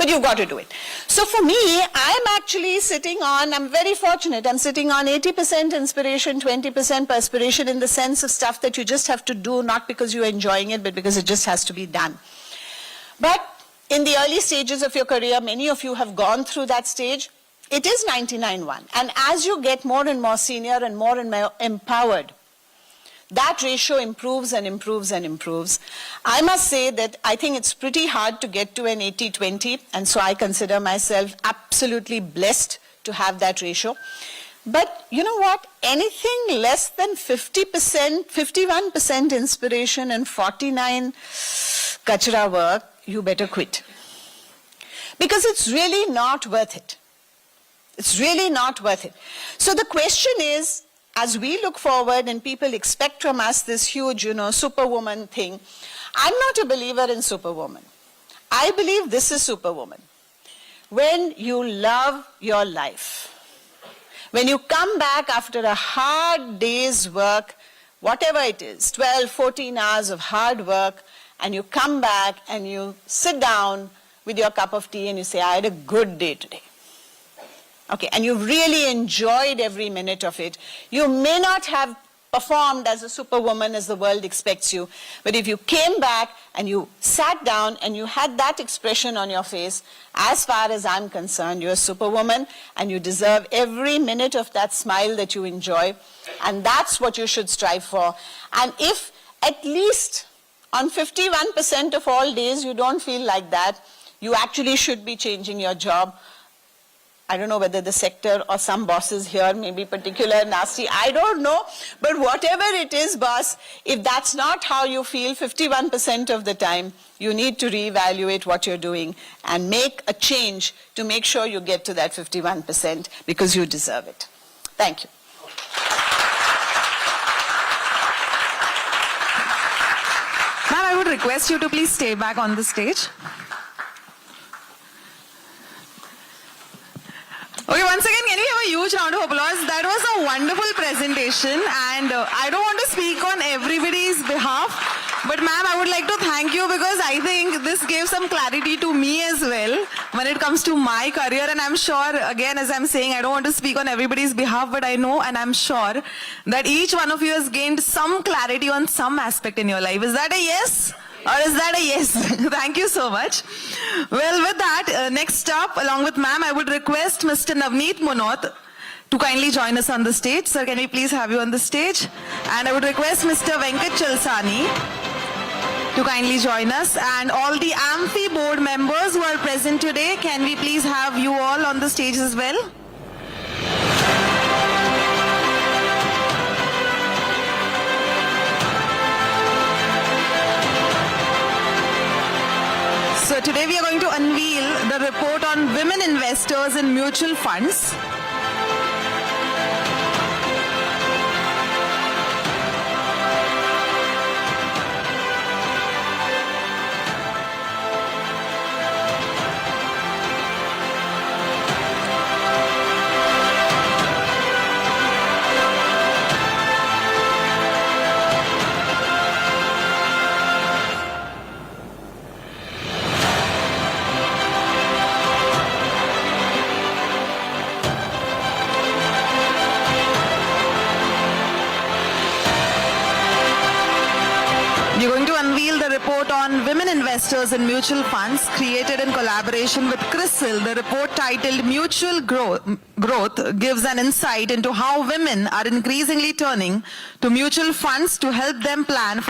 But you've got to do it. So for me, I'm actually I'm very fortunate, I'm sitting on 80% inspiration, 20% perspiration, in the sense of stuff that you just have to do, not because you're enjoying it, but because it just has to be done. But in the early stages of your career, many of you have gone through that stage. It is 99-1. And as you get more and more senior and more empowered, that ratio improves and improves and improves. I must say that I think it's pretty hard to get to an 80-20, and so I consider myself absolutely blessed to have that ratio. But you know what? Anything less than 50%, 51% inspiration and 49 kachra work, you better quit. Because it's really not worth it. It's really not worth it. So the question is, as we look forward and people expect from us this huge, superwoman thing, I'm not a believer in superwoman. I believe this is superwoman. When you love your life, when you come back after a hard day's work, whatever it is, 12, 14 hours of hard work, and you come back and you sit down with your cup of tea and you say, I had a good day today. Okay, and you've really enjoyed every minute of it. You may not have performed as a superwoman as the world expects you, but if you came back and you sat down and you had that expression on your face, as far as I'm concerned, you're a superwoman and you deserve every minute of that smile that you enjoy, and that's what you should strive for. And if at least on 51% of all days you don't feel like that, you actually should be changing your job. I don't know whether the sector or some bosses here may be particular nasty. I don't know. But whatever it is, boss, if that's not how you feel 51% of the time, you need to reevaluate what you're doing and make a change to make sure you get to that 51% because you deserve it. Thank you. Ma'am, I would request you to please stay back on the stage. Okay, once again, can we have a huge round of applause? That was a wonderful presentation, and I don't want to speak on everybody's behalf, but ma'am, I would like to thank you because I think this gave some clarity to me as well when it comes to my career, and I'm sure, again, as I'm saying, I don't want to speak on everybody's behalf, but I know and I'm sure that each one of you has gained some clarity on some aspect in your life. Is that a yes? Or is that a yes? Thank you so much. Well, with that, next up, along with ma'am, I would request Mr. Navneet Munot to kindly join us on the stage. Sir, can we please have you on the stage? And I would request Mr. Venkat Chalsani to kindly join us. And all the Amphi board members who are present today, can we please have you all on the stage as well? So today we are going to unveil the report on women investors in mutual funds. We're going to unveil the report on women investors in mutual funds created in collaboration with CRISIL. The report titled Mutual Growth gives an insight into how women are increasingly turning to mutual funds to help them plan for